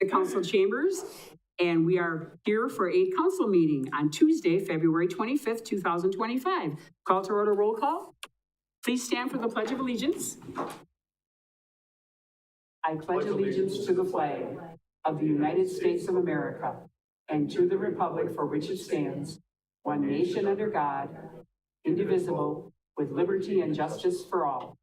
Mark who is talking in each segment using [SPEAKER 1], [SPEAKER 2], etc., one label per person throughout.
[SPEAKER 1] the council chambers, and we are here for a council meeting on Tuesday, February 25th, 2025. Call to order, roll call. Please stand for the Pledge of Allegiance. I pledge allegiance to the flag of the United States of America and to the republic for which it stands, one nation under God, indivisible, with liberty and justice for all.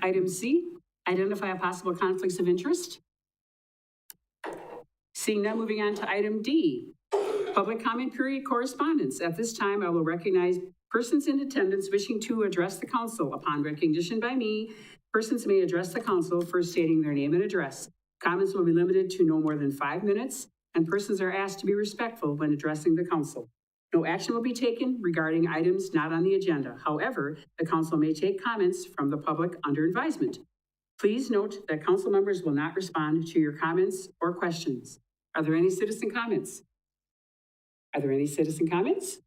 [SPEAKER 1] Item C, identify possible conflicts of interest. Seeing none, moving on to item D, public comment period correspondence. At this time, I will recognize persons in attendance wishing to address the council. Upon recognition by me, persons may address the council first stating their name and address. Comments will be limited to no more than 5 minutes, and persons are asked to be respectful when addressing the council. No action will be taken regarding items not on the agenda. However, the council may take comments from the public under advisement. Please note that council members will not respond to your comments or questions. Are there any citizen comments? Are there any citizen comments?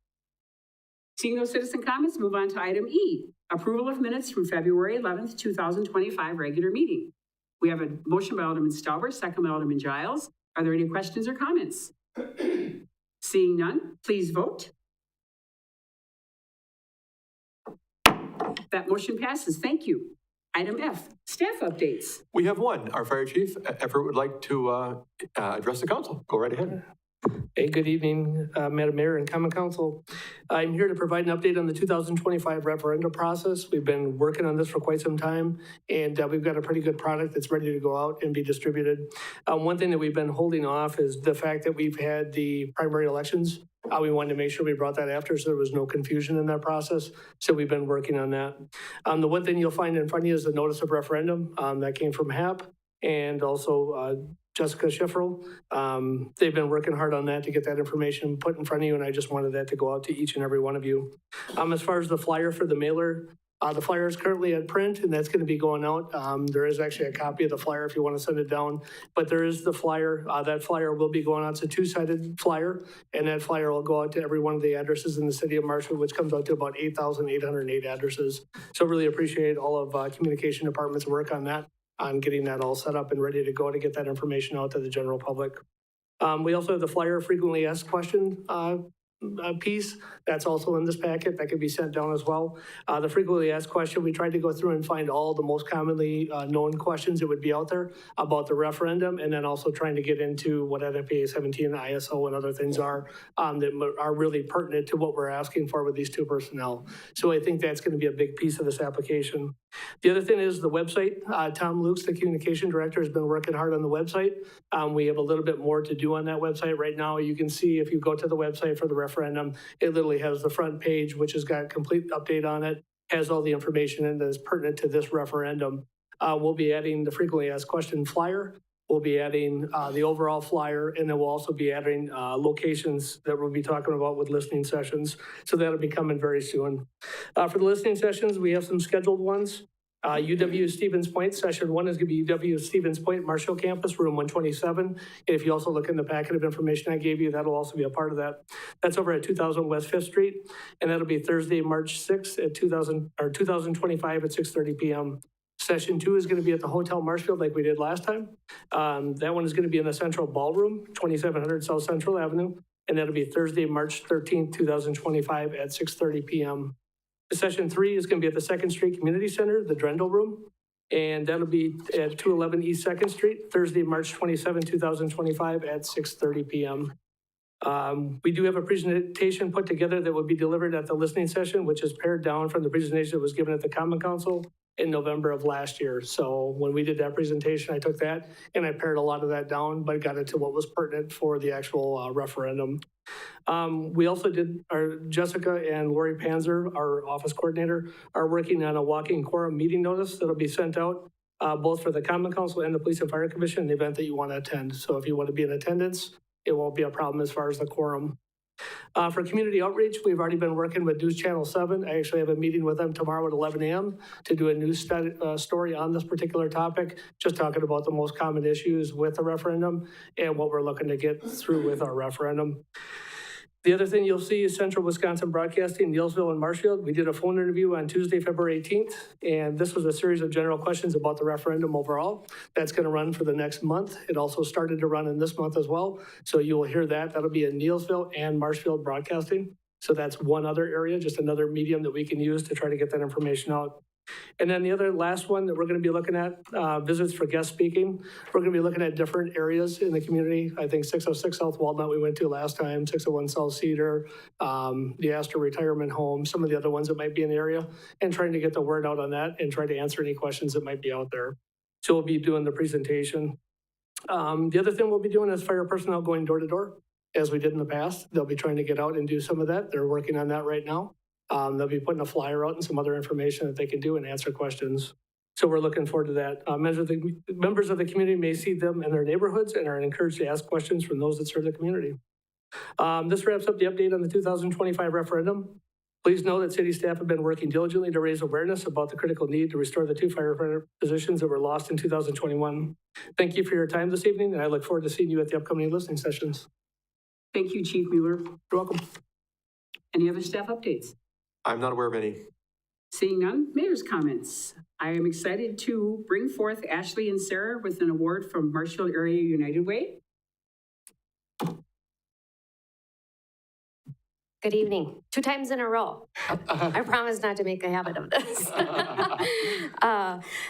[SPEAKER 1] Seeing no citizen comments, move on to item E, approval of minutes from February 11th, 2025 regular meeting. We have a motion by Alderman Stauber, second by Alderman Giles. Are there any questions or comments? Seeing none, please vote. That motion passes. Thank you. Item F, staff updates.
[SPEAKER 2] We have one. Our fire chief, Everett, would like to address the council. Go right ahead.
[SPEAKER 3] Hey, good evening, Madam Mayor and Common Council. I'm here to provide an update on the 2025 referendum process. We've been working on this for quite some time, and we've got a pretty good product that's ready to go out and be distributed. One thing that we've been holding off is the fact that we've had the primary elections. We wanted to make sure we brought that after so there was no confusion in that process. So we've been working on that. The one thing you'll find in front of you is the notice of referendum that came from HAP and also Jessica Schifferl. They've been working hard on that to get that information put in front of you, and I just wanted that to go out to each and every one of you. As far as the flyer for the mailer, the flyer is currently at print, and that's going to be going out. There is actually a copy of the flyer if you want to send it down, but there is the flyer. That flyer will be going out. It's a two-sided flyer, and that flyer will go out to every one of the addresses in the city of Marshfield, which comes out to about 8,808 addresses. So really appreciate all of communication department's work on that, on getting that all set up and ready to go to get that information out to the general public. We also have the flyer frequently asked question piece that's also in this packet that can be sent down as well. The frequently asked question, we tried to go through and find all the most commonly known questions that would be out there about the referendum, and then also trying to get into what NFPA 17, ISO, and other things are that are really pertinent to what we're asking for with these two personnel. So I think that's going to be a big piece of this application. The other thing is the website. Tom Lukes, the communication director, has been working hard on the website. We have a little bit more to do on that website right now. You can see if you go to the website for the referendum, it literally has the front page, which has got a complete update on it, has all the information in that is pertinent to this referendum. We'll be adding the frequently asked question flyer. We'll be adding the overall flyer, and then we'll also be adding locations that we'll be talking about with listening sessions. So that'll be coming very soon. For the listening sessions, we have some scheduled ones. UW Stevens Point, session 1 is going to be UW Stevens Point, Marshfield campus, room 127. And if you also look in the packet of information I gave you, that'll also be a part of that. That's over at 2000 West 5th Street, and that'll be Thursday, March 6th at 2025 at 6:30 p.m. Session 2 is going to be at the Hotel Marshfield like we did last time. That one is going to be in the Central Ballroom, 2700 South Central Avenue, and that'll be Thursday, March 13th, 2025 at 6:30 p.m. Session 3 is going to be at the 2nd Street Community Center, the Drendel Room, and that'll be at 211 East 2nd Street, Thursday, March 27, 2025 at 6:30 p.m. We do have a presentation put together that will be delivered at the listening session, which is pared down from the presentation that was given at the Common Council in November of last year. So when we did that presentation, I took that and I pared a lot of that down, but got it to what was pertinent for the actual referendum. We also did, Jessica and Lori Panzer, our office coordinator, are working on a walking quorum meeting notice that'll be sent out both for the Common Council and the Police and Fire Commission in the event that you want to attend. So if you want to be in attendance, it won't be a problem as far as the quorum. For community outreach, we've already been working with News Channel 7. I actually have a meeting with them tomorrow at 11 a.m. to do a news story on this particular topic, just talking about the most common issues with the referendum and what we're looking to get through with our referendum. The other thing you'll see is Central Wisconsin Broadcasting, Neillsville and Marshfield. We did a phone interview on Tuesday, February 18th, and this was a series of general questions about the referendum overall. That's going to run for the next month. It also started to run in this month as well. So you will hear that. That'll be in Neillsville and Marshfield Broadcasting. So that's one other area, just another medium that we can use to try to get that information out. And then the other last one that we're going to be looking at, visits for guest speaking. We're going to be looking at different areas in the community. I think 606 South Walnut we went to last time, 601 South Cedar, the Astor Retirement Home, some of the other ones that might be in the area, and trying to get the word out on that and try to answer any questions that might be out there. So we'll be doing the presentation. The other thing we'll be doing is fire personnel going door to door, as we did in the past. They'll be trying to get out and do some of that. They're working on that right now. They'll be putting a flyer out and some other information that they can do and answer questions. So we're looking forward to that. Members of the community may see them in their neighborhoods and are encouraged to ask questions from those that serve the community. This wraps up the update on the 2025 referendum. Please know that city staff have been working diligently to raise awareness about the critical need to restore the 2 firefighter positions that were lost in 2021. Thank you for your time this evening, and I look forward to seeing you at the upcoming listening sessions.
[SPEAKER 1] Thank you, Chief Mueller.
[SPEAKER 3] You're welcome.
[SPEAKER 1] Any other staff updates?
[SPEAKER 2] I'm not aware of any.
[SPEAKER 1] Seeing none, mayor's comments. I am excited to bring forth Ashley and Sarah with an award from Marshfield Area United Way.
[SPEAKER 4] Good evening. 2 times in a row. I promise not to make a habit of this.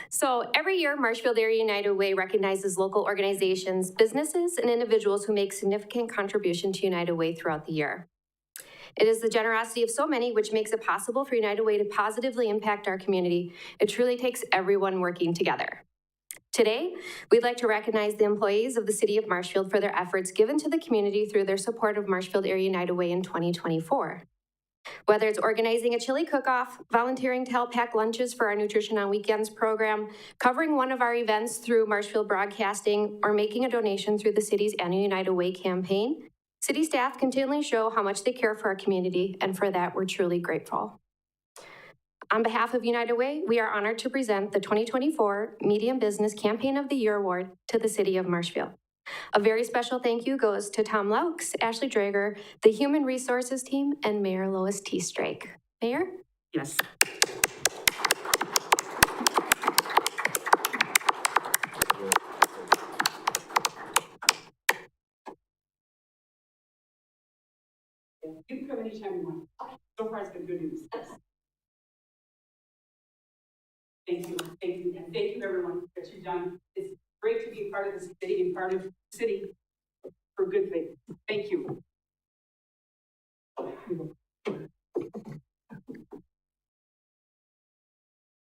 [SPEAKER 4] So every year, Marshfield Area United Way recognizes local organizations, businesses, and individuals who make significant contribution to United Way throughout the year. It is the generosity of so many which makes it possible for United Way to positively impact our community. It truly takes everyone working together. Today, we'd like to recognize the employees of the City of Marshfield for their efforts given to the community through their support of Marshfield Area United Way in 2024. Whether it's organizing a chili cook-off, volunteering to help pack lunches for our Nutrition on Weekends program, covering one of our events through Marshfield Broadcasting, or making a donation through the city's annual United Way campaign, city staff continually show how much they care for our community, and for that, we're truly grateful. On behalf of United Way, we are honored to present the 2024 Medium Business Campaign of the Year Award to the City of Marshfield. A very special thank you goes to Tom Laux, Ashley Drager, the Human Resources team, and Mayor Lois T. Strake. Mayor?
[SPEAKER 1] Yes. You can come anytime you want. So far, it's been good news. Thank you, and thank you everyone that you've done. It's great to be part of the city and part of the city for good things. Thank you.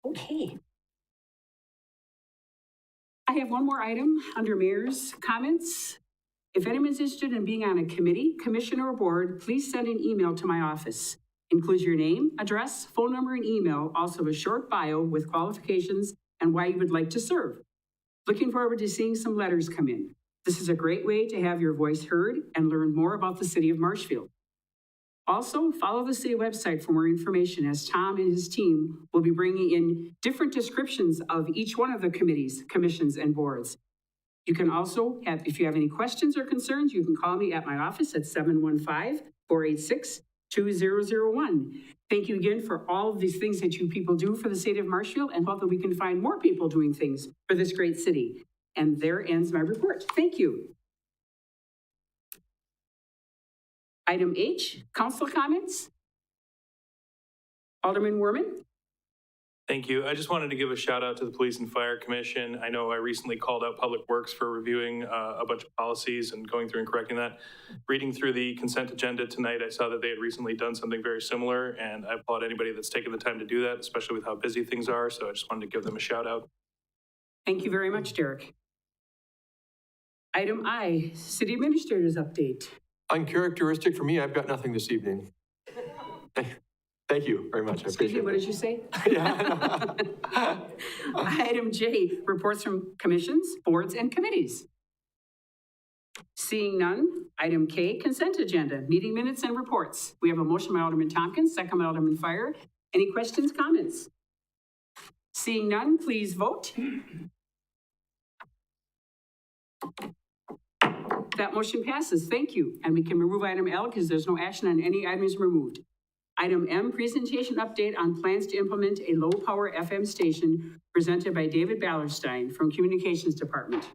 [SPEAKER 4] Okay.
[SPEAKER 1] I have one more item under mayor's comments. If anyone's interested in being on a committee, commission, or board, please send an email to my office. Include your name, address, phone number, and email, also a short bio with qualifications and why you would like to serve. Looking forward to seeing some letters come in. This is a great way to have your voice heard and learn more about the city of Marshfield. Also, follow the city website for more information, as Tom and his team will be bringing in different descriptions of each one of the committees, commissions, and boards. You can also have, if you have any questions or concerns, you can call me at my office at 715-486-2001. Thank you again for all of these things that you people do for the city of Marshfield, and hope that we can find more people doing things for this great city. And there ends my report. Thank you. Item H, council comments. Alderman Werman.
[SPEAKER 5] Thank you. I just wanted to give a shout out to the Police and Fire Commission. I know I recently called out Public Works for reviewing a bunch of policies and going through and correcting that. Reading through the consent agenda tonight, I saw that they had recently done something very similar, and I applaud anybody that's taken the time to do that, especially with how busy things are. So I just wanted to give them a shout out.
[SPEAKER 1] Thank you very much, Derek. Item I, City Administrator's update.
[SPEAKER 2] Uncharacteristic for me, I've got nothing this evening. Thank you very much. I
[SPEAKER 1] Excuse me,
[SPEAKER 2] appreciate
[SPEAKER 1] what
[SPEAKER 2] it.
[SPEAKER 1] did you say?
[SPEAKER 2] Yeah.
[SPEAKER 1] Item J, reports from commissions, boards, and committees. Seeing none, item K, consent agenda, meeting minutes and reports. We have a motion by Alderman Tompkins, second by Alderman Fire. Any questions, comments? Seeing none, please vote. That motion passes. Thank you. And we can remove item L because there's no action on any items removed. Item M, presentation update on plans to implement a low-power FM station presented by David Ballerstein from Communications Department.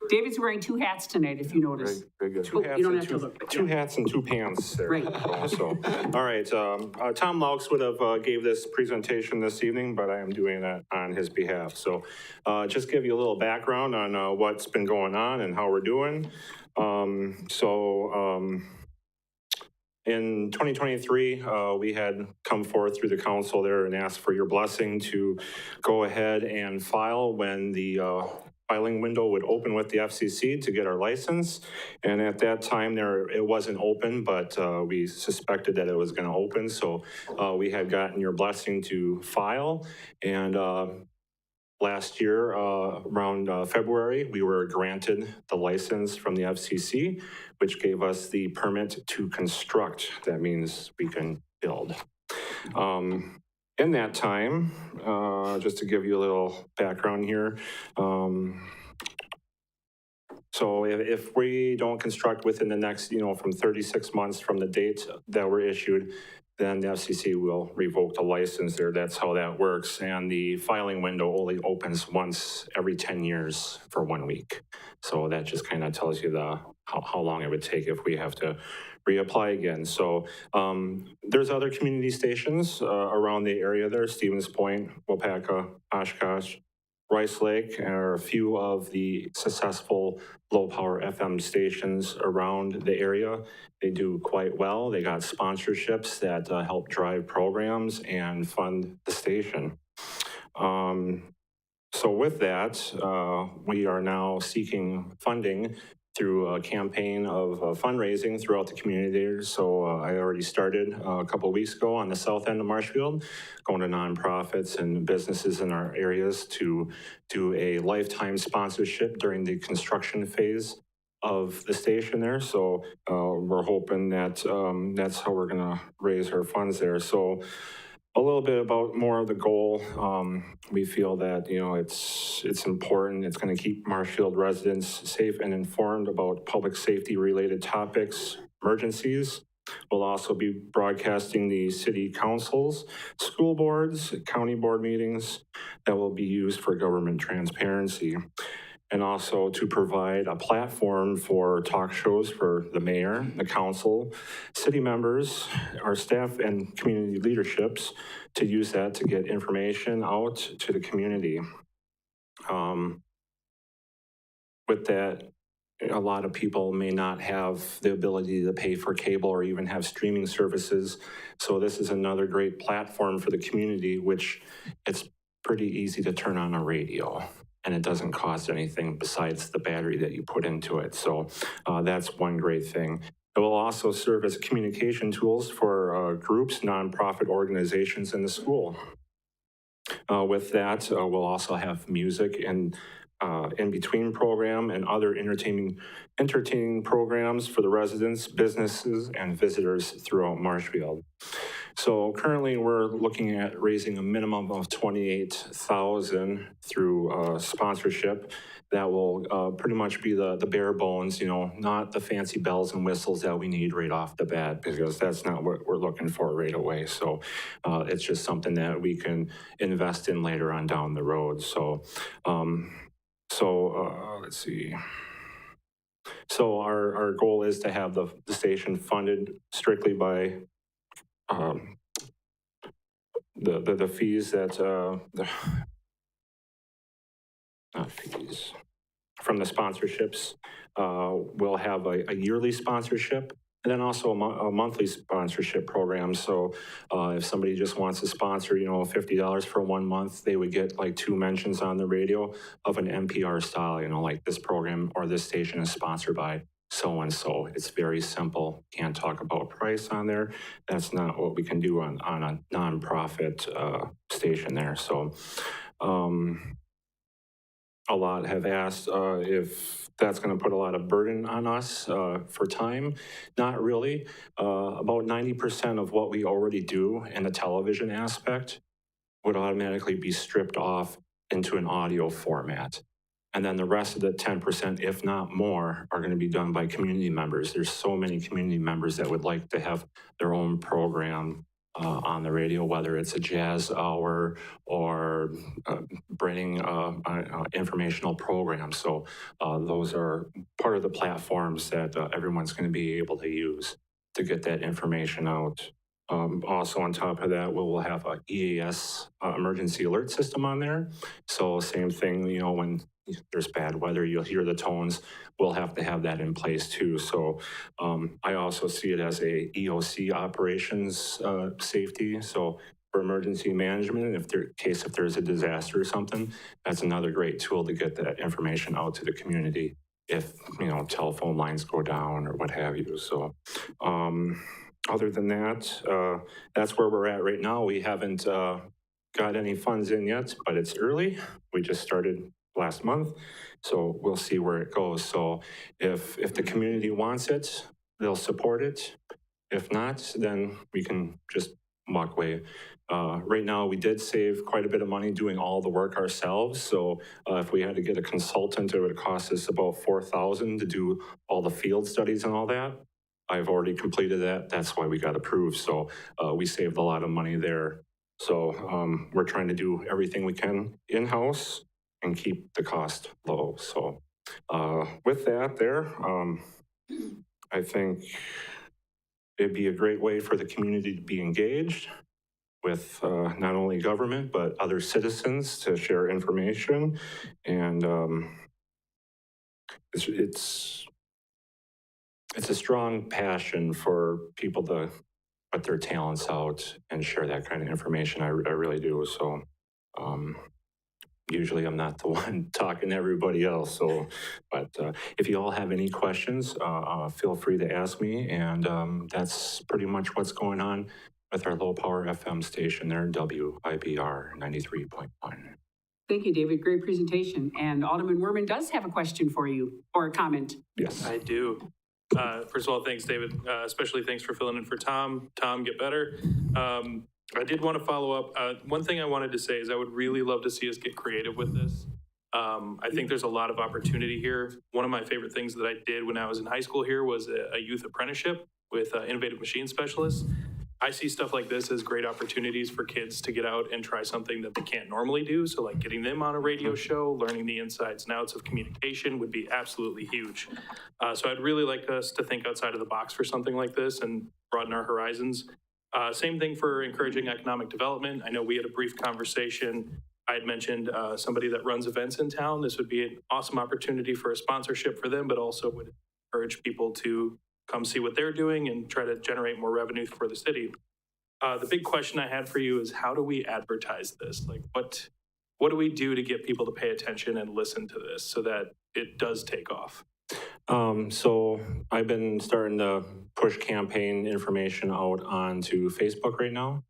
[SPEAKER 1] David's wearing two hats tonight, if you notice.
[SPEAKER 2] Very good.
[SPEAKER 1] Oh, you don't have to look. But
[SPEAKER 6] Two
[SPEAKER 1] yeah.
[SPEAKER 6] hats and two pants there.
[SPEAKER 1] Right.
[SPEAKER 6] Also, all right, Tom Laux would have gave this presentation this evening, but I am doing that on his behalf. So just give you a little background on what's been going on and how we're doing. In 2023, we had come forth through the council there and asked for your blessing to go ahead and file when the filing window would open with the FCC to get our license. And at that time it wasn't open, but we suspected that it was going to open. So we had gotten your blessing to file. And last year, around February, we were granted the license from the FCC, which gave us the permit to construct. That means we can build. In that time, just to give you a little background here, so if we don't construct within the next, from 36 months from the date that we're issued, then the FCC will revoke the license there. That's how that works. And the filing window only opens once every 10 years for 1 week. So that just kind of tells you how long it would take if we have to reapply again. So there's other community stations around the area there, Stevens Point, Wapaka, Oshkosh, Rice Lake are a few of the successful low-power FM stations around the area. They do quite well. They got sponsorships that help drive programs and fund the station. So with that, we are now seeking funding through a campaign of fundraising throughout the community. So I already started a couple of weeks ago on the south end of Marshfield, going to nonprofits and businesses in our areas to do a lifetime sponsorship during the construction phase of the station there. So we're hoping that that's how we're gonna raise our funds there. So a little bit about more of the goal. We feel that, it's important. It's going to keep Marshfield residents safe and informed about public safety related topics, emergencies. We'll also be broadcasting the city councils, school boards, county board meetings that will be used for government transparency. And also to provide a platform for talk shows for the mayor, the council, city members, our staff, and community leaderships to use that to get information out to the community. With that, a lot of people may not have the ability to pay for cable or even have streaming services. So this is another great platform for the community, which it's pretty easy to turn on a radio. And it doesn't cost anything besides the battery that you put into it. So that's one great thing. It will also serve as communication tools for groups, nonprofit organizations in the school. With that, we'll also have music and in-between program and other entertaining programs for the residents, businesses, and visitors throughout Marshfield. So currently we're looking at raising a minimum of $28,000 through sponsorship. That will pretty much be the bare bones, not the fancy bells and whistles that we need right off the bat, because that's not what we're looking for right away. So it's just something that we can invest in later on down the road. So, let's see. So our goal is to have the station funded strictly by the fees that, not fees, from the sponsorships. We'll have a yearly sponsorship and then also a monthly sponsorship program. So if somebody just wants to sponsor, $50 for 1 month, they would get like 2 mentions on the radio of an NPR style, like this program or this station is sponsored by so-and-so. It's very simple. Can't talk about price on there. That's not what we can do on a nonprofit station there. So a lot have asked if that's going to put a lot of burden on us for time. Not really. About 90% of what we already do in the television aspect would automatically be stripped off into an audio format. And then the rest of the 10%, if not more, are going to be done by community members. There's so many community members that would like to have their own program on the radio, whether it's a jazz hour or bringing informational programs. So those are part of the platforms that everyone's going to be able to use to get that information out. Also on top of that, we'll have a EAS emergency alert system on there. So same thing, you know, when there's bad weather, you'll hear the tones. We'll have to have that in place too. So I also see it as a EOC operations safety. So for emergency management, if there's a disaster or something, that's another great tool to get that information out to the community if, you know, telephone lines go down or what have you. So other than that, that's where we're at right now. We haven't got any funds in yet, but it's early. We just started last month, so we'll see where it goes. So if the community wants it, they'll support it. If not, then we can just walk away. Right now, we did save quite a bit of money doing all the work ourselves. So if we had to get a consultant, it would cost us about $4,000 to do all the field studies and all that. I've already completed that. That's why we got approved. So we saved a lot of money there. So we're trying to do everything we can in-house and keep the cost low. So with that there, I think it'd be a great way for the community to be engaged with not only government, but other citizens to share information. And it's a strong passion for people to put their talents out and share that kind of information. I really do. So usually I'm not the one talking to everybody else. So, but if you all have any questions, feel free to ask me. And that's pretty much what's going on with our low power FM station there, WIBR 93.1.
[SPEAKER 1] Thank you, David. Great presentation. And Alderman Werman does have a question for you or a comment.
[SPEAKER 6] Yes.
[SPEAKER 5] I do. First of all, thanks, David. Especially thanks for filling in for Tom. Tom, get better. I did want to follow up. One thing I wanted to say is I would really love to see us get creative with this. I think there's a lot of opportunity here. One of my favorite things that I did when I was in high school here was a youth apprenticeship with innovative machine specialists. I see stuff like this as great opportunities for kids to get out and try something that they can't normally do. So like getting them on a radio show, learning the insides and outs of communication would be absolutely huge. So I'd really like us to think outside of the box for something like this and broaden our horizons. Same thing for encouraging economic development. I know we had a brief conversation. I had mentioned somebody that runs events in town. This would be an awesome opportunity for a sponsorship for them, but also would encourage people to come see what they're doing and try to generate more revenue for the city. The big question I had for you is how do we advertise this? Like what do we do to get people to pay attention and listen to this so that it does take off?
[SPEAKER 6] So I've been starting to push campaign information out onto Facebook right now.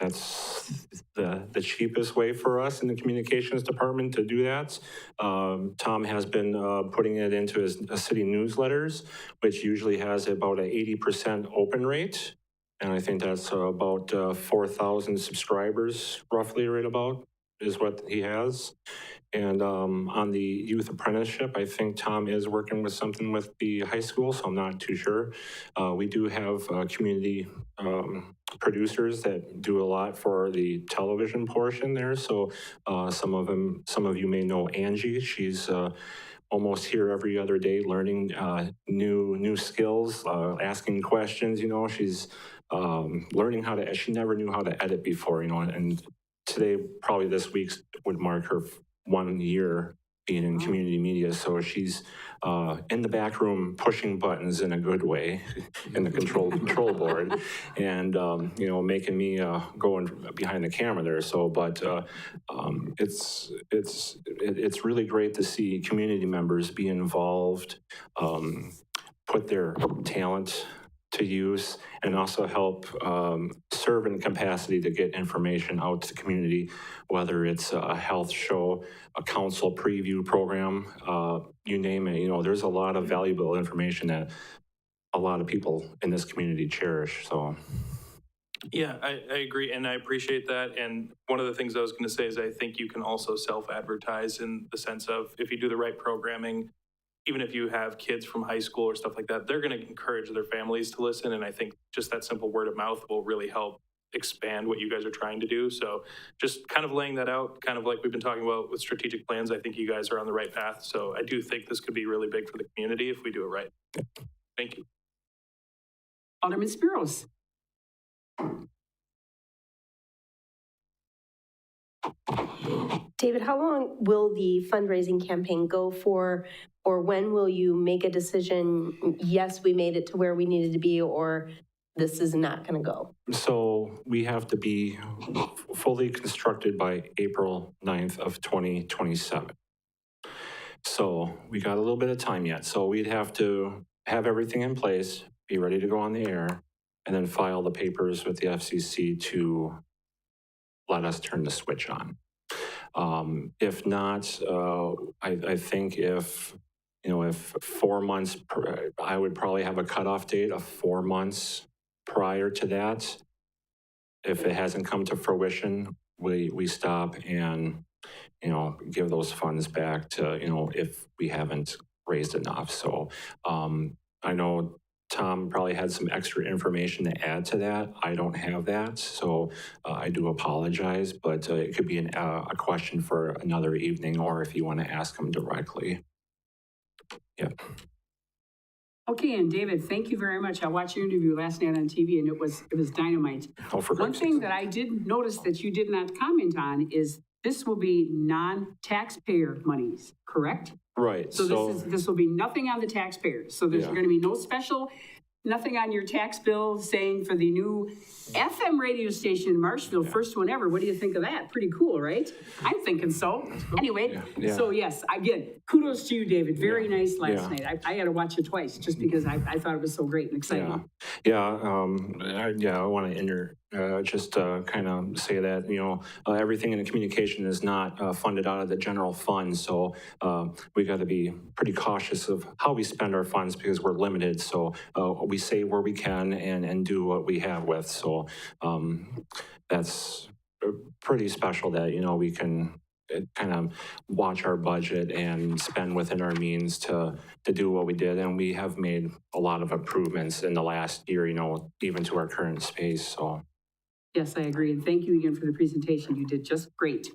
[SPEAKER 6] That's the cheapest way for us in the communications department to do that. Tom has been putting it into his city newsletters, which usually has about an 80% open rate. And I think that's about 4,000 subscribers, roughly right about, is what he has. And on the youth apprenticeship, I think Tom is working with something with the high school, so I'm not too sure. We do have community producers that do a lot for the television portion there. So some of you may know Angie. She's almost here every other day learning new skills, asking questions. You know, she's learning how to, she never knew how to edit before, you know, and today, probably this week would mark her 1 year being in community media. So she's in the back room pushing buttons in a good way in the control board and, you know, making me go behind the camera there. So, but it's really great to see community members be involved, put their talent to use, and also help serve in capacity to get information out to the community, whether it's a health show, a council preview program, you name it. You know, there's a lot of valuable information that a lot of people in this community cherish. So
[SPEAKER 5] Yeah, I agree, and I appreciate that. And one of the things I was going to say is I think you can also self-advertise in the sense of if you do the right programming, even if you have kids from high school or stuff like that, they're going to encourage their families to listen. And I think just that simple word of mouth will really help expand what you guys are trying to do. So just kind of laying that out, kind of like we've been talking about with strategic plans, I think you guys are on the right path. So I do think this could be really big for the community if we do it right. Thank you.
[SPEAKER 1] Alderman Spiros.
[SPEAKER 7] David, how long will the fundraising campaign go for, or when will you make a decision, yes, we made it to where we needed to be, or this is not going to go?
[SPEAKER 6] So we have to be fully constructed by April 9th of 2027. So we got a little bit of time yet. So we'd have to have everything in place, be ready to go on the air, and then file the papers with the FCC to let us turn the switch on. If not, I think if 4 months, I would probably have a cutoff date of 4 months prior to that. If it hasn't come to fruition, we stop and, give those funds back to, if we haven't raised enough. So I know Tom probably had some extra information to add to that. I don't have that, so I do apologize, but it could be a question for another evening, or if you want to ask him directly. Yeah.
[SPEAKER 1] Okay, and David, thank you very much. I watched your interview last night on TV, and it was dynamite.
[SPEAKER 6] Oh, for
[SPEAKER 1] One
[SPEAKER 6] God's
[SPEAKER 1] thing
[SPEAKER 6] sakes.
[SPEAKER 1] that I did notice that you did not comment on is this will be non-taxpayer monies, correct?
[SPEAKER 6] Right.
[SPEAKER 1] So this will be nothing on the taxpayers. So there's
[SPEAKER 6] Yeah.
[SPEAKER 1] going to be no special, nothing on your tax bill saying for the new FM radio station in Marshfield, first one ever. What do you think of that? Pretty cool, right? I'm thinking so. Anyway,
[SPEAKER 6] Yeah.
[SPEAKER 1] so yes, again, kudos to you, David. Very nice last
[SPEAKER 6] Yeah.
[SPEAKER 1] night. I had to watch it twice just because I thought it was so great and exciting.
[SPEAKER 6] I want to just kind of say that, everything in the communication is not funded out of the general fund. So we got to be pretty cautious of how we spend our funds because we're limited. So we say where we can and do what we have with. So that's pretty special that, we can kind of watch our budget and spend within our means to do what we did. And we have made a lot of improvements in the last year, even to our current space. So.
[SPEAKER 1] Yes, I agree. And thank you again for the presentation. You did just great.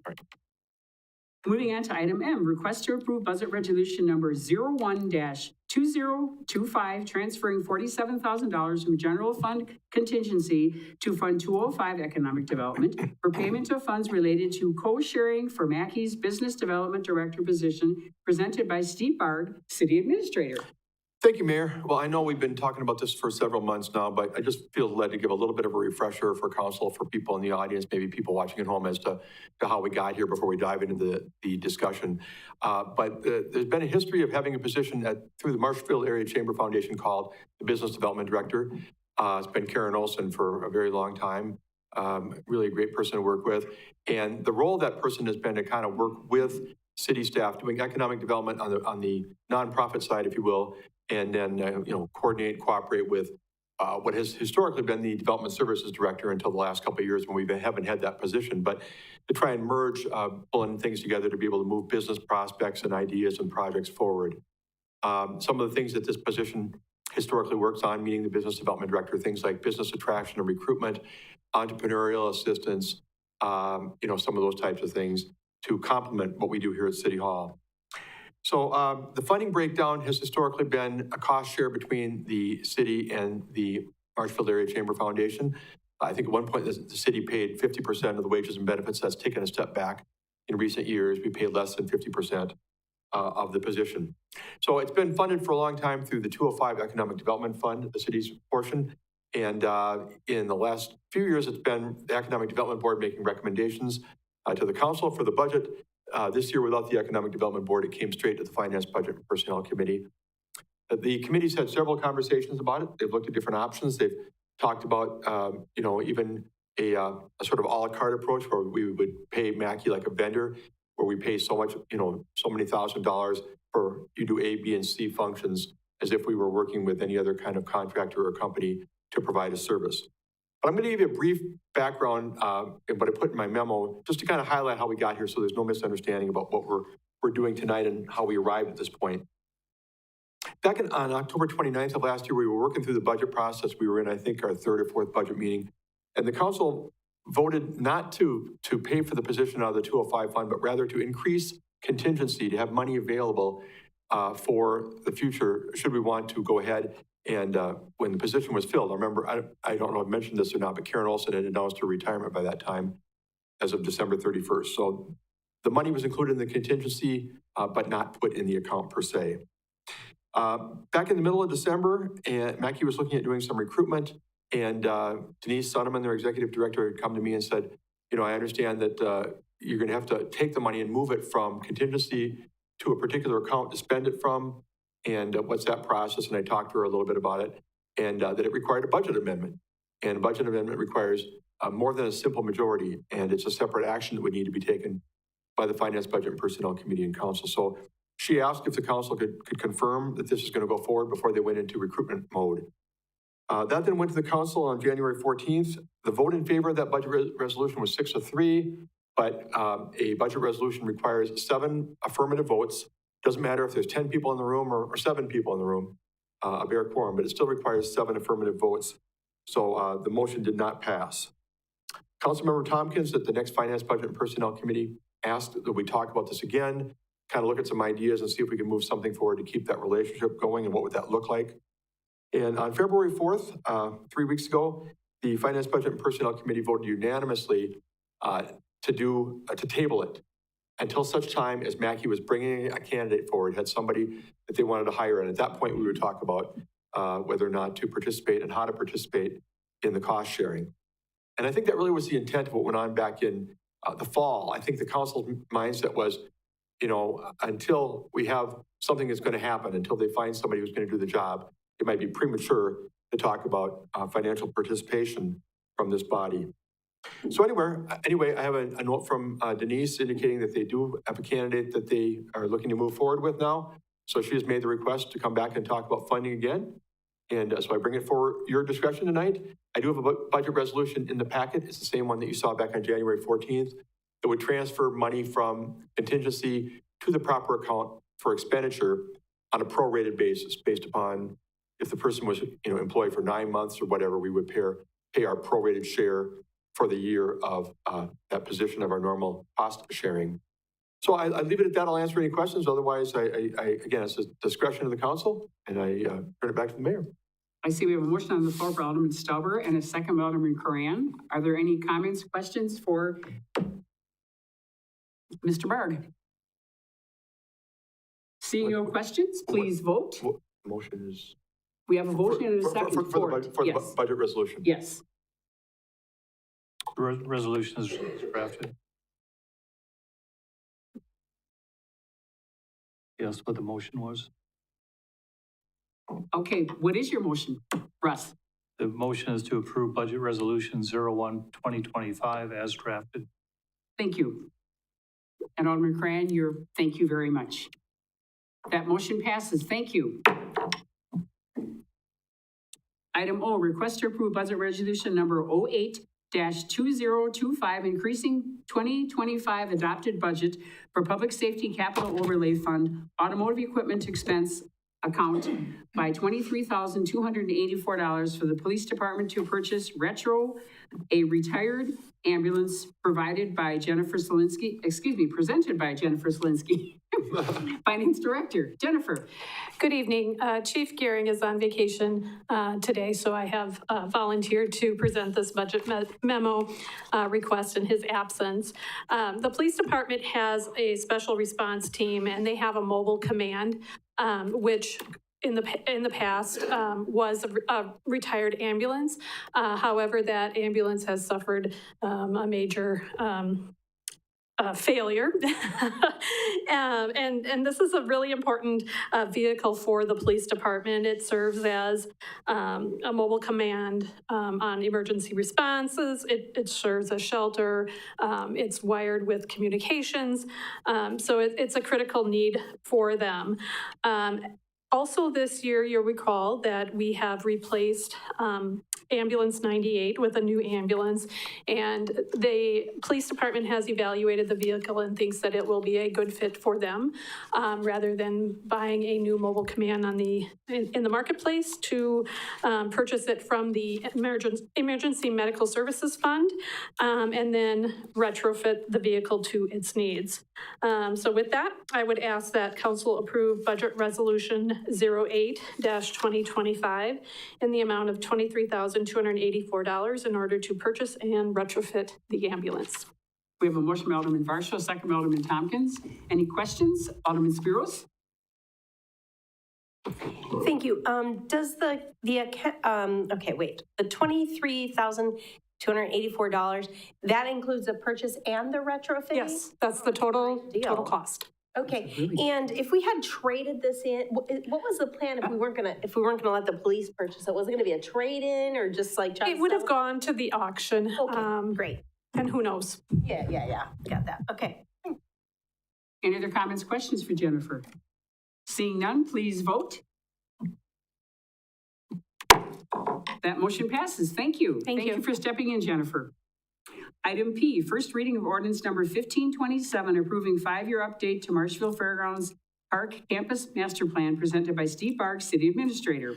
[SPEAKER 1] Moving on to item M, request to approve budget resolution number 01-2025, transferring $47,000 from general fund contingency to Fund 205 Economic Development for payment of funds related to co-sharing for Mackey's Business Development Director position, presented by Steve Barg, City Administrator.
[SPEAKER 2] Thank you, Mayor. Well, I know we've been talking about this for several months now, but I just feel led to give a little bit of a refresher for council, for people in the audience, maybe people watching at home, as to how we got here before we dive into the discussion. But there's been a history of having a position through the Marshfield Area Chamber Foundation called the Business Development Director. It's been Karen Olson for a very long time. Really a great person to work with. And the role of that person has been to kind of work with city staff doing economic development on the nonprofit side, if you will, and then, coordinate, cooperate with what has historically been the Development Services Director until the last couple of years when we haven't had that position, but to try and merge, pulling things together to be able to move business prospects and ideas and projects forward. Some of the things that this position historically works on, meaning the Business Development Director, things like business attraction and recruitment, entrepreneurial assistance, some of those types of things to complement what we do here at City Hall. So the funding breakdown has historically been a cost share between the city and the Marshfield Area Chamber Foundation. I think at one point the city paid 50% of the wages and benefits. That's taken a step back in recent years. We paid less than 50% of the position. So it's been funded for a long time through the 205 Economic Development Fund, the city's portion. And in the last few years, it's been the Economic Development Board making recommendations to the council for the budget. This year, without the Economic Development Board, it came straight to the Finance, Budget, and Personnel Committee. The committee's had several conversations about it. They've looked at different options. They've talked about, even a sort of a la carte approach where we would pay Mackey like a vendor, where we pay so much, so many $1,000 for you do A, B, and C functions as if we were working with any other kind of contractor or company to provide a service. But I'm going to give you a brief background, what I put in my memo, just to kind of highlight how we got here so there's no misunderstanding about what we're doing tonight and how we arrived at this point. Back on October 29th of last year, we were working through the budget process. We were in, I think, our third or fourth budget meeting. And the council voted not to pay for the position out of the 205 fund, but rather to increase contingency, to have money available for the future, should we want to go ahead and when the position was filled. I remember, I don't know if I mentioned this or not, but Karen Olson had announced her retirement by that time as of December 31st. So the money was included in the contingency, but not put in the account per se. Back in the middle of December, and Mackey was looking at doing some recruitment, and Denise Sonneman, their executive director, had come to me and said, you know, I understand that you're going to have to take the money and move it from contingency to a particular account to spend it from, and what's that process? And I talked to her a little bit about it, and that it required a budget amendment. And a budget amendment requires more than a simple majority, and it's a separate action that would need to be taken by the Finance, Budget, and Personnel Committee and Council. So she asked if the council could confirm that this is going to go forward before they went into recruitment mode. That then went to the council on January 14th. The vote in favor of that budget resolution was 6-3, but a budget resolution requires 7 affirmative votes. Doesn't matter if there's 10 people in the room or 7 people in the room, a bare quorum, but it still requires 7 affirmative votes. So the motion did not pass. Councilmember Tompkins at the next Finance, Budget, and Personnel Committee asked that we talk about this again, kind of look at some ideas and see if we can move something forward to keep that relationship going and what would that look like. And on February 4th, 3 weeks ago, the Finance, Budget, and Personnel Committee voted unanimously to table it until such time as Mackey was bringing a candidate forward, had somebody that they wanted to hire. And at that point, we would talk about whether or not to participate and how to participate in the cost sharing. And I think that really was the intent of what went on back in the fall. I think the council's mindset was, you know, until we have something that's going to happen, until they find somebody who's going to do the job, it might be premature to talk about financial participation from this body. So anyway, I have a note from Denise indicating that they do have a candidate that they are looking to move forward with now. So she has made the request to come back and talk about funding again. And so I bring it for your discussion tonight. I do have a budget resolution in the packet. It's the same one that you saw back on January 14th. It would transfer money from contingency to the proper account for expenditure on a prorated basis, based upon if the person was, you know, employed for 9 months or whatever, we would pay our prorated share for the year of that position of our normal cost sharing. So I leave it at that. I'll answer any questions. Otherwise, I again, it's a discretion of the council, and I turn it back to the mayor.
[SPEAKER 1] I see we have a motion on the floor for Alderman Stauber and a second by Alderman Coran. Are there any comments, questions for Mr. Berg? Seeing no questions, please vote.
[SPEAKER 2] What motion is?
[SPEAKER 1] We have a motion and a second
[SPEAKER 2] for the budget resolution.
[SPEAKER 1] Yes.
[SPEAKER 8] The resolution is drafted. Yes, what the motion was.
[SPEAKER 1] Okay, what is your motion, Russ?
[SPEAKER 8] The motion is to approve budget resolution 01-2025 as drafted.
[SPEAKER 1] Thank you. And Alderman Cran, thank you very much. That motion passes. Thank you. Item O, request to approve budget resolution number 08-2025, increasing 2025 adopted budget for Public Safety Capital Overlay Fund Automotive Equipment Expense account by $23,284 for the police department to purchase a retired ambulance presented by Jennifer Selinsky. Finance Director, Jennifer.
[SPEAKER 9] Good evening. Chief Gehring is on vacation today, so I have volunteered to present this budget memo request in his absence. The police department has a special response team, and they have a mobile command, which in the past was a retired ambulance. However, that ambulance has suffered a major failure. And this is a really important vehicle for the police department. It serves as a mobile command on emergency responses. It serves as shelter. It's wired with communications. So it's a critical need for them. Also this year, you'll recall that we have replaced ambulance 98 with a new ambulance. And the police department has evaluated the vehicle and thinks that it will be a good fit for them, rather than buying a new mobile command in the marketplace, to purchase it from the Emergency Medical Services Fund, and then retrofit the vehicle to its needs. So with that, I would ask that council approve Budget Resolution 08-2025 in the amount of $23,284 in order to purchase and retrofit the ambulance.
[SPEAKER 1] We have a motion by Alderman Varsho, second by Alderman Tompkins. Any questions? Alderman Spiros?
[SPEAKER 7] Thank you. Does the $23,284, that includes the purchase and the retrofitting?
[SPEAKER 9] Yes, that's the total
[SPEAKER 7] Deal.
[SPEAKER 9] cost.
[SPEAKER 7] Okay, and if we had traded this in, what was the plan if we weren't gonna let the police purchase it? Was it gonna be a trade-in or just like try to
[SPEAKER 9] It would have
[SPEAKER 7] sell
[SPEAKER 9] gone to the auction.
[SPEAKER 7] Okay, great.
[SPEAKER 9] And who knows?
[SPEAKER 7] Yeah, got that, okay.
[SPEAKER 1] Any other comments, questions for Jennifer? Seeing none, please vote. That motion passes. Thank you.
[SPEAKER 9] Thank you.
[SPEAKER 1] for stepping in, Jennifer. Item P, first reading of ordinance number 1527, approving 5-year update to Marshfield Fairgrounds Park Campus Master Plan, presented by Steve Bark, City Administrator.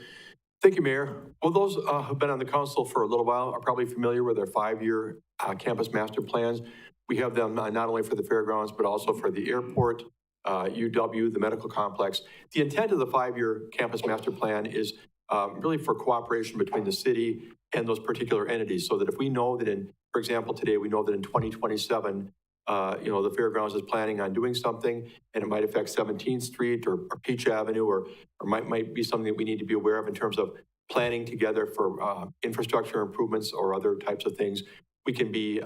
[SPEAKER 2] Thank you, Mayor. Well, those who've been on the council for a little while are probably familiar with our 5-year campus master plans. We have them not only for the fairgrounds, but also for the airport, UW, the medical complex. The intent of the 5-year campus master plan is really for cooperation between the city and those particular entities, so that if we know that for example, today we know that in 2027, the fairgrounds is planning on doing something, and it might affect 17th Street or Peach Avenue, or might be something that we need to be aware of in terms of planning together for infrastructure improvements or other types of things. We can be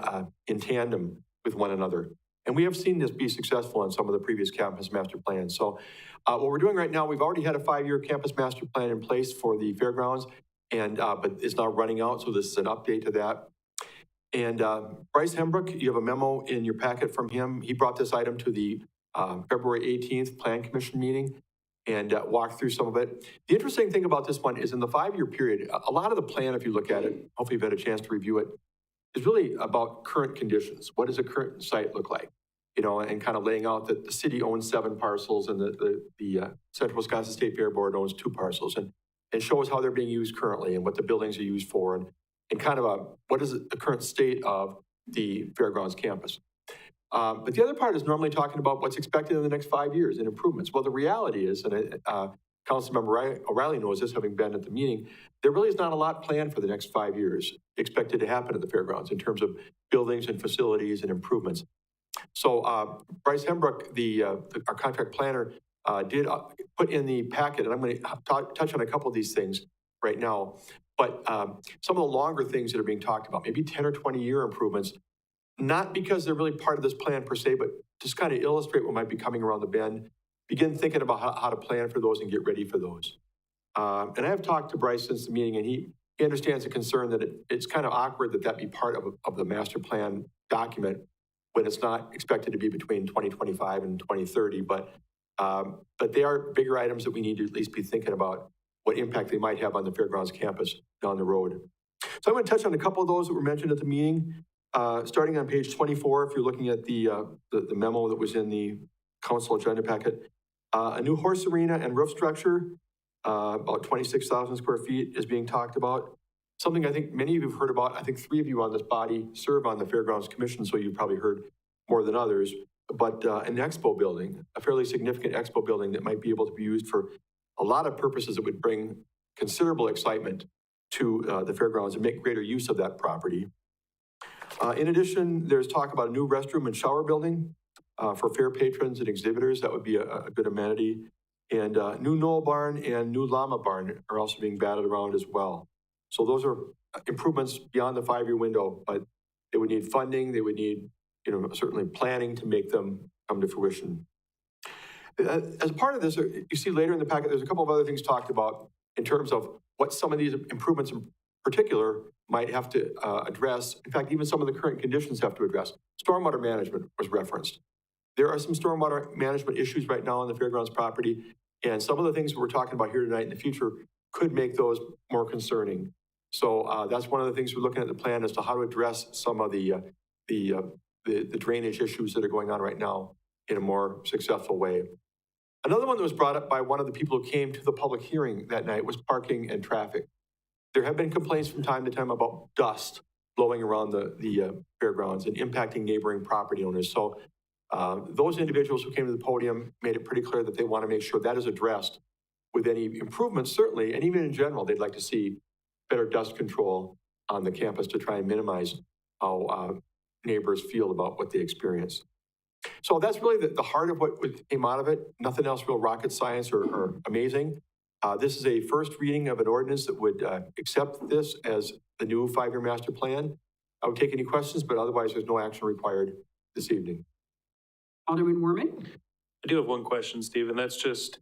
[SPEAKER 2] in tandem with one another. And we have seen this be successful in some of the previous campus master plans. So what we're doing right now, we've already had a 5-year campus master plan in place for the fairgrounds, but it's now running out, so this is an update to that. And Bryce Hembrook, you have a memo in your packet from him. He brought this item to the February 18th Plan Commission meeting and walked through some of it. The interesting thing about this one is in the 5-year period, a lot of the plan, if you look at it, hopefully you've had a chance to review it, is really about current conditions. What does a current site look like? And kind of laying out that the city owns 7 parcels and the Central Wisconsin State Fair Board owns 2 parcels, and shows how they're being used currently and what the buildings are used for, and kind of what is the current state of the fairgrounds campus. But the other part is normally talking about what's expected in the next 5 years and improvements. Well, the reality is, and Councilmember O'Reilly knows this, having been at the meeting, there really is not a lot planned for the next 5 years expected to happen at the fairgrounds in terms of buildings and facilities and improvements. So Bryce Hembrook, our contract planner, did put in the packet, and I'm going to touch on a couple of these things right now, but some of the longer things that are being talked about, maybe 10 or 20-year improvements, not because they're really part of this plan per se, but just kind of illustrate what might be coming around the bend, begin thinking about how to plan for those and get ready for those. And I have talked to Bryce since the meeting, and he understands the concern that it's kind of awkward that be part of the master plan document when it's not expected to be between 2025 and 2030, but they are bigger items that we need to at least be thinking about what impact they might have on the fairgrounds campus down the road. So I'm going to touch on a couple of those that were mentioned at the meeting, starting on page 24, if you're looking at the memo that was in the council agenda packet. A new horse arena and roof structure, about 26,000 square feet, is being talked about. Something I think many of you have heard about. I think 3 of you on this body serve on the Fairgrounds Commission, so you've probably heard more than others. But an expo building, a fairly significant expo building that might be able to be used for a lot of purposes that would bring considerable excitement to the fairgrounds and make greater use of that property. In addition, there's talk about a new restroom and shower building for fair patrons and exhibitors. That would be a good amenity. And new Knoll barn and new llama barn are also being batted around as well. So those are improvements beyond the 5-year window, but they would need funding. They would need, certainly planning to make them come to fruition. As a part of this, you see later in the packet, there's a couple of other things talked about in terms of what some of these improvements in particular might have to address. In fact, even some of the current conditions have to address. Stormwater management was referenced. There are some stormwater management issues right now on the fairgrounds property, and some of the things we're talking about here tonight in the future could make those more concerning. So that's one of the things we're looking at the plan as to how to address some of the drainage issues that are going on right now in a more successful way. Another one that was brought up by one of the people who came to the public hearing that night was parking and traffic. There have been complaints from time to time about dust blowing around the fairgrounds and impacting neighboring property owners. So those individuals who came to the podium made it pretty clear that they want to make sure that is addressed with any improvements, certainly, and even in general, they'd like to see better dust control on the campus to try and minimize how neighbors feel about what they experience. So that's really the heart of what came out of it. Nothing else real rocket science or amazing. This is a first reading of an ordinance that would accept this as the new 5-year master plan. I would take any questions, but otherwise there's no action required this evening.
[SPEAKER 1] Alderman Werman?
[SPEAKER 5] I do have one question, Steve, and that's just,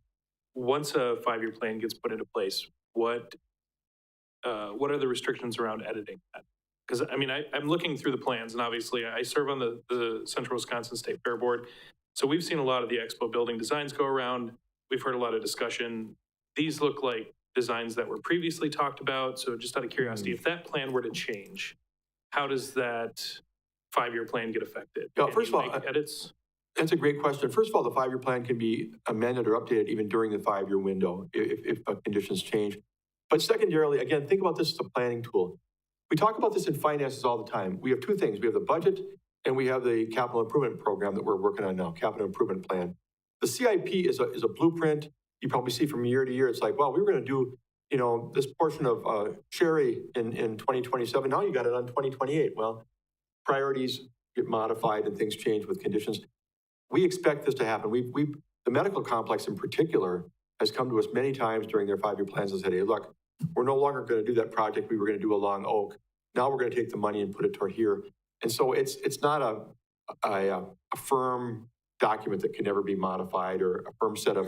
[SPEAKER 5] once a 5-year plan gets put into place, what are the restrictions around editing that? Because, I mean, I'm looking through the plans, and obviously I serve on the Central Wisconsin State Fair Board. So we've seen a lot of the expo building designs go around. We've heard a lot of discussion. These look like designs that were previously talked about. So just out of curiosity, if that plan were to change, how does that 5-year plan get affected?
[SPEAKER 2] Yeah,
[SPEAKER 5] Can
[SPEAKER 2] first
[SPEAKER 5] you
[SPEAKER 2] of all,
[SPEAKER 5] make edits?
[SPEAKER 2] That's a great question. First of all, the 5-year plan can be amended or updated even during the 5-year window if conditions change. But secondarily, again, think about this as a planning tool. We talk about this in finances all the time. We have two things. We have the budget and we have the capital improvement program that we're working on now, capital improvement plan. The CIP is a blueprint. You probably see from year to year, it's like, well, we were going to do, you know, this portion of Sherry in 2027. Now you got it on 2028. Well, priorities get modified and things change with conditions. We expect this to happen. The medical complex in particular has come to us many times during their 5-year plans and said, hey, look, we're no longer going to do that project we were going to do along Oak. Now we're going to take the money and put it toward here. And so it's not a firm document that can never be modified or a firm set of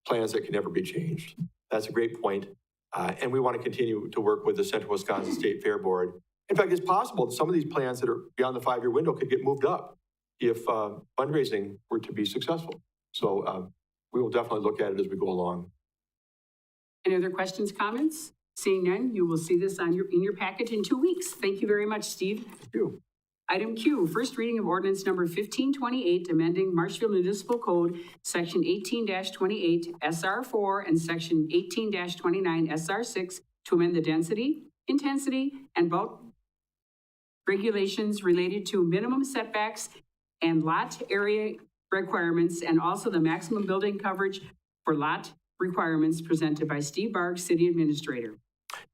[SPEAKER 2] plans that can never be changed. That's a great point. And we want to continue to work with the Central Wisconsin State Fair Board. In fact, it's possible that some of these plans that are beyond the 5-year window could get moved up if fundraising were to be successful. So we will definitely look at it as we go along.
[SPEAKER 1] Any other questions, comments? Seeing none, you will see this in your package in 2 weeks. Thank you very much, Steve.
[SPEAKER 2] Thank you.
[SPEAKER 1] Item Q, first reading of ordinance number 1528, amending Marshfield Municipal Code, section 18-28 SR4 and section 18-29 SR6 to amend the density, intensity, and bulk regulations related to minimum setbacks and lot area requirements, and also the maximum building coverage for lot requirements presented by Steve Barg, City Administrator.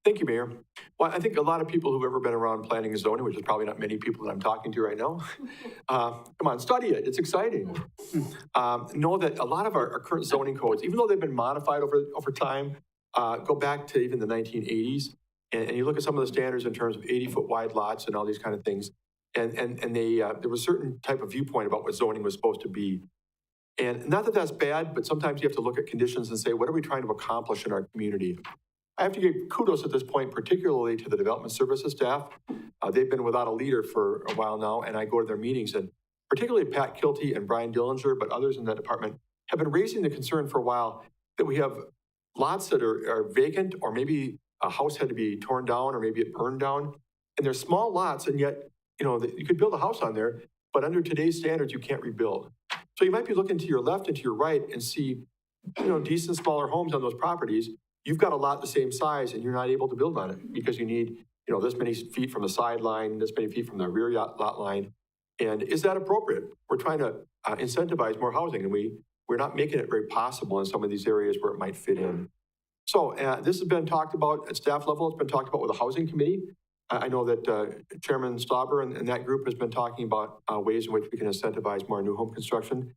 [SPEAKER 2] Thank you, Mayor. Well, I think a lot of people who've ever been around planning and zoning, which is probably not many people that I'm talking to right now, come on, study it. It's exciting. Know that a lot of our current zoning codes, even though they've been modified over time, go back to even the 1980s. And you look at some of the standards in terms of 80-foot wide lots and all these kind of things. And there was a certain type of viewpoint about what zoning was supposed to be. And not that that's bad, but sometimes you have to look at conditions and say, what are we trying to accomplish in our community? I have to give kudos at this point, particularly to the development services staff. They've been without a leader for a while now, and I go to their meetings, and particularly Pat Kilty and Brian Dillinger, but others in that department, have been raising the concern for a while that we have lots that are vacant, or maybe a house had to be torn down, or maybe it burned down. And they're small lots, and yet, you know, you could build a house on there, but under today's standards, you can't rebuild. So you might be looking to your left and to your right and see, you know, decent smaller homes on those properties. You've got a lot the same size and you're not able to build on it because you need, you know, this many feet from the sideline, this many feet from the rear lot line. And is that appropriate? We're trying to incentivize more housing, and we're not making it very possible in some of these areas where it might fit in. So this has been talked about at staff level. It's been talked about with the housing committee. I know that Chairman Stauber and that group has been talking about ways in which we can incentivize more new home construction,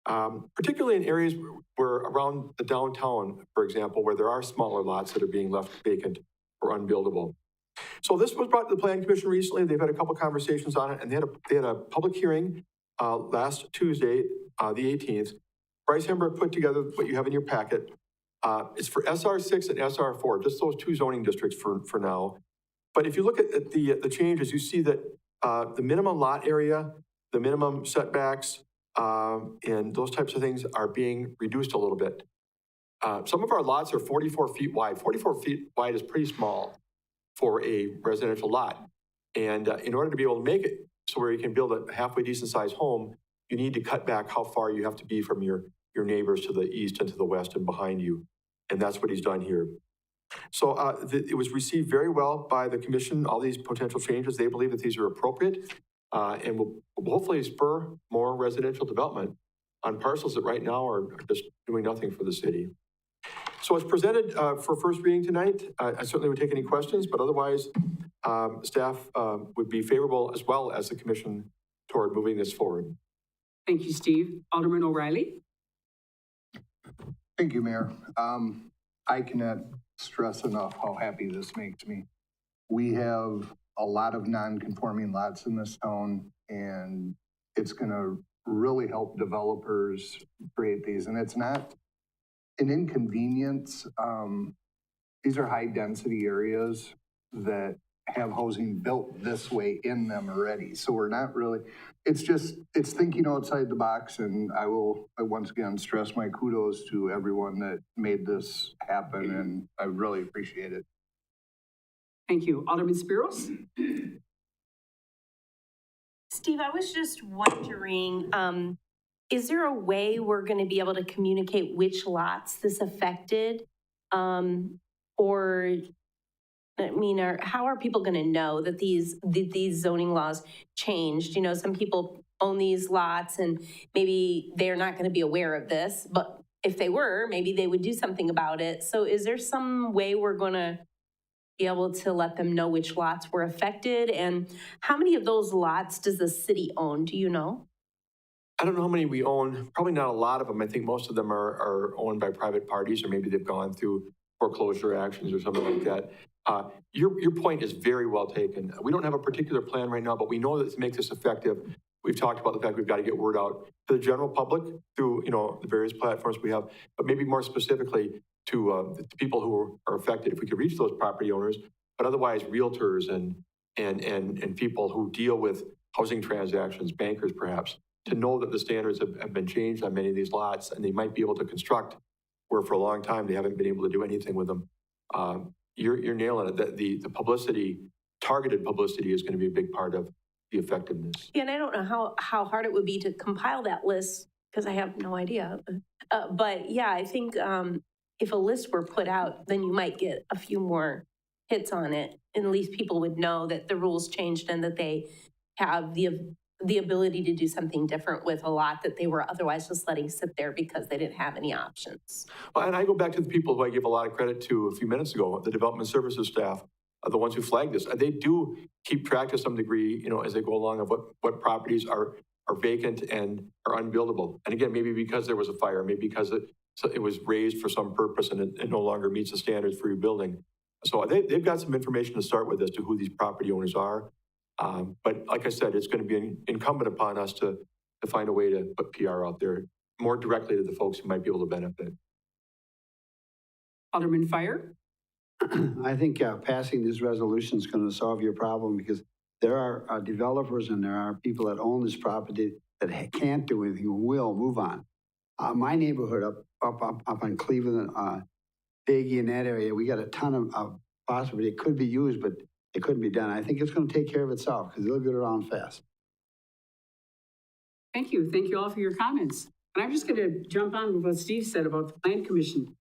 [SPEAKER 2] particularly in areas where around the downtown, for example, where there are smaller lots that are being left vacant or unbuildable. So this was brought to the Planning Commission recently. They've had a couple conversations on it, and they had a public hearing last Tuesday, the 18th. Bryce Hemberg put together what you have in your packet. It's for SR6 and SR4, just those two zoning districts for now. But if you look at the changes, you see that the minimum lot area, the minimum setbacks, and those types of things are being reduced a little bit. Some of our lots are 44 feet wide. 44 feet wide is pretty small. for a residential lot. And in order to be able to make it so where you can build a halfway decent sized home, you need to cut back how far you have to be from your neighbors to the east and to the west and behind you. And that's what he's done here. So it was received very well by the commission, all these potential changes. They believe that these are appropriate and will hopefully spur more residential development on parcels that right now are just doing nothing for the city. So it's presented for first reading tonight. I certainly would take any questions, but otherwise staff would be favorable as well as the commission toward moving this forward.
[SPEAKER 1] Thank you, Steve. Alderman O'Reilly?
[SPEAKER 10] Thank you, Mayor. I cannot stress enough how happy this makes me. We have a lot of non-conforming lots in this town, and it's going to really help developers create these. And it's not an inconvenience. These are high-density areas that have housing built this way in them already. So we're not really, it's thinking outside the box, and I once again stress my kudos to everyone that made this happen, and I really appreciate it.
[SPEAKER 1] Thank you. Alderman Spiros?
[SPEAKER 7] Steve, I was just wondering, is there a way we're going to be able to communicate which lots this affected? Or, I mean, how are people going to know that these zoning laws changed? You know, some people own these lots and maybe they're not going to be aware of this, but if they were, maybe they would do something about it. So is there some way we're going to be able to let them know which lots were affected? And how many of those lots does the city own? Do you know?
[SPEAKER 2] I don't know how many we own. Probably not a lot of them. I think most of them are owned by private parties, or maybe they've gone through foreclosure actions or something like that. Your point is very well taken. We don't have a particular plan right now, but we know that to make this effective, we've talked about the fact we've got to get word out to the general public through, the various platforms we have, but maybe more specifically to the people who are affected, if we could reach those property owners, but otherwise realtors and people who deal with housing transactions, bankers perhaps, to know that the standards have been changed on many of these lots, and they might be able to construct where for a long time they haven't been able to do anything with them. You're nailing it. That the publicity, targeted publicity, is going to be a big part of the effectiveness.
[SPEAKER 7] Yeah, and I don't know how hard it would be to compile that list, because I have no idea. But yeah, I think if a list were put out, then you might get a few more hits on it. And at least people would know that the rules changed and that they have the ability to do something different with a lot that they were otherwise just letting sit there because they didn't have any options.
[SPEAKER 2] Well, and I go back to the people who I give a lot of credit to a few minutes ago, the development services staff, are the ones who flagged this. They do keep track to some degree, as they go along, of what properties are vacant and are unbuildable. And again, maybe because there was a fire, maybe because it was raised for some purpose and it no longer meets the standards for rebuilding. So they've got some information to start with as to who these property owners are. But like I said, it's going to be incumbent upon us to find a way to put PR out there more directly to the folks who might be able to benefit.
[SPEAKER 1] Alderman Fire?
[SPEAKER 11] I think passing this resolution is going to solve your problem, because there are developers and there are people that own this property that can't do anything, who will move on. My neighborhood up on Cleveland, Biggie, in that area, we got a ton of possibility. It could be used, but it couldn't be done. I think it's going to take care of itself, because it'll get around fast.
[SPEAKER 1] Thank you. Thank you all for your comments. And I'm just going to jump on with what Steve said about the Plan Commission.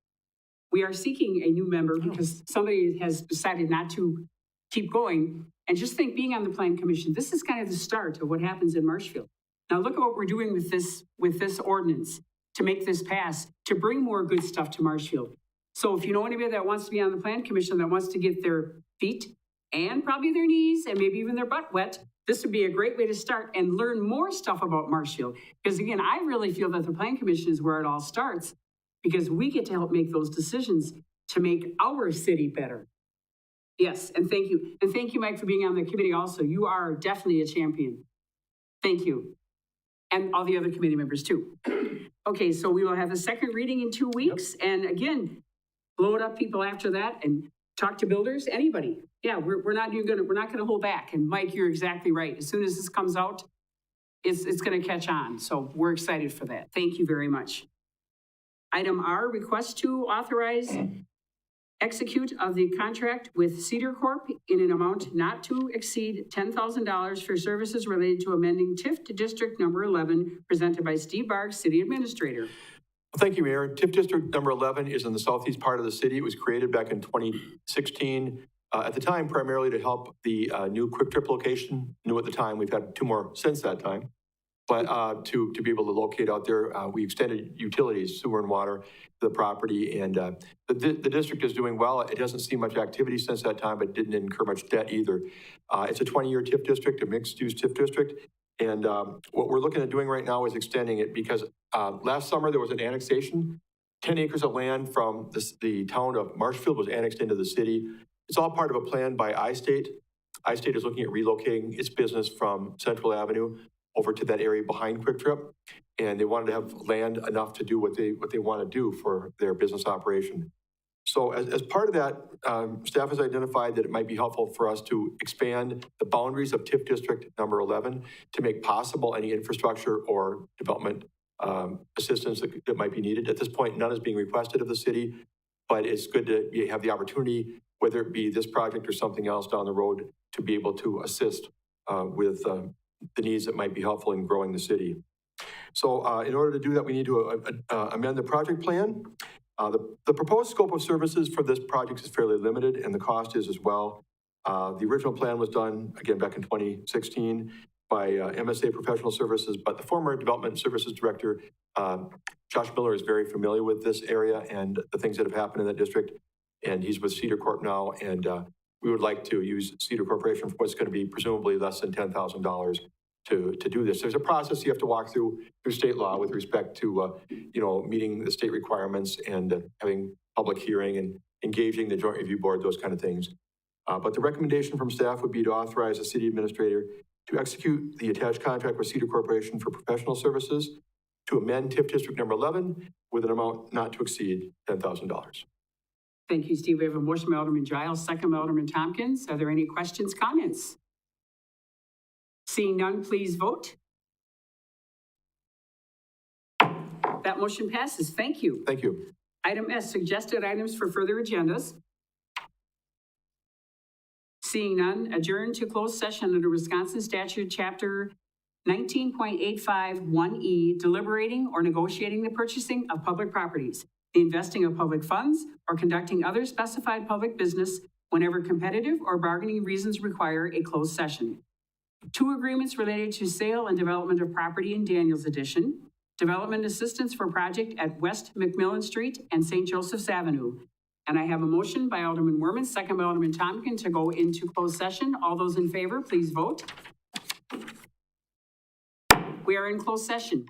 [SPEAKER 1] We are seeking a new member because somebody has decided not to keep going. And just think, being on the Plan Commission, this is kind of the start of what happens in Marshfield. Now look at what we're doing with this ordinance to make this pass, to bring more good stuff to Marshfield. So if you know anybody that wants to be on the Plan Commission, that wants to get their feet and probably their knees and maybe even their butt wet, this would be a great way to start and learn more stuff about Marshfield. Because again, I really feel that the Plan Commission is where it all starts, because we get to help make those decisions to make our city better. Yes, and thank you. And thank you, Mike, for being on the committee also. You are definitely a champion. Thank you. And all the other committee members too. Okay, so we will have the second reading in 2 weeks. Yep. And again, blow it up, people, after that, and talk to builders, anybody. Yeah, we're not gonna hold back. And Mike, you're exactly right. As soon as this comes out, it's gonna catch on. So we're excited for that. Thank you very much. Item R, request to authorize execute of the contract with Cedar Corp in an amount not to exceed $10,000 for services related to amending TIF to District Number 11, presented by Steve Barg, City Administrator.
[SPEAKER 2] Well, thank you, Mayor. TIF District Number 11 is in the southeast part of the city. It was created back in 2016. At the time, primarily to help the new Quick Trip location. New at the time, we've had 2 more since that time. But to be able to locate out there, we extended utilities, sewer and water to the property. And the district is doing well. It doesn't see much activity since that time, but didn't incur much debt either. It's a 20-year TIF district, a mixed-use TIF district. And what we're looking at doing right now is extending it because last summer there was an annexation. 10 acres of land from the town of Marshfield was annexed into the city. It's all part of a plan by iState. iState is looking at relocating its business from Central Avenue over to that area behind Quick Trip. And they wanted to have land enough to do what they want to do for their business operation. So as part of that, staff has identified that it might be helpful for us to expand the boundaries of TIF District Number 11 to make possible any infrastructure or development assistance that might be needed. At this point, none is being requested of the city, but it's good to have the opportunity, whether it be this project or something else down the road, to be able to assist with the needs that might be helpful in growing the city. So in order to do that, we need to amend the project plan. The proposed scope of services for this project is fairly limited, and the cost is as well. The original plan was done, again, back in 2016 by MSA Professional Services, but the former Development Services Director, Josh Miller, is very familiar with this area and the things that have happened in that district, and he's with Cedar Corp now, and we would like to use Cedar Corporation for what's going to be presumably less than $10,000 to do this. There's a process you have to walk through state law with respect to, meeting the state requirements and having public hearing and engaging the Joint Review Board, those kind of things. But the recommendation from staff would be to authorize the city administrator to execute the attached contract with Cedar Corporation for professional services to amend TIF District Number 11 with an amount not to exceed $10,000.
[SPEAKER 1] Thank you, Steve. We have a motion by Alderman Giles, second by Alderman Tompkins. Are there any questions, comments? Seeing none, please vote. That motion passes. Thank you.
[SPEAKER 2] Thank you.
[SPEAKER 1] Item S, suggested items for further agendas. Seeing none, adjourn to closed session under Wisconsin Statute Chapter 19.851E, deliberating or negotiating the purchasing of public properties, the investing of public funds, or conducting other specified public business whenever competitive or bargaining reasons require a closed session. 2 agreements related to sale and development of property in Daniels Addition, development assistance for project at West McMillan Street and St. Joseph's Avenue. And I have a motion by Alderman Werman, second by Alderman Tompkins, to go into closed session. All those in favor, please vote. We are in closed session.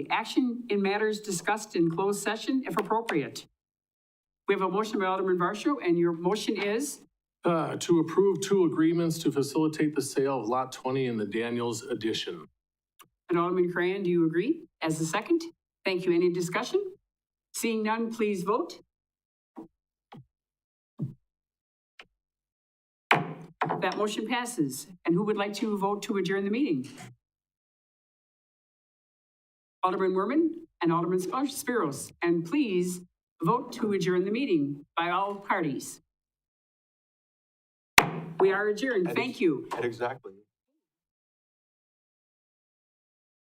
[SPEAKER 1] Action in matters discussed in closed session if appropriate. We have a motion by Alderman Varsho, and your motion is?
[SPEAKER 12] To approve 2 agreements to facilitate the sale of Lot 20 in the Daniels addition.
[SPEAKER 1] And Alderman Cran, do you agree? As the second? Thank you. Any discussion? Seeing none, please vote. That motion passes. And who would like to vote to adjourn the meeting? Alderman Werman and Alderman Spiros. And please vote to adjourn the meeting by all parties. We are adjourned. Thank you.
[SPEAKER 2] Exactly.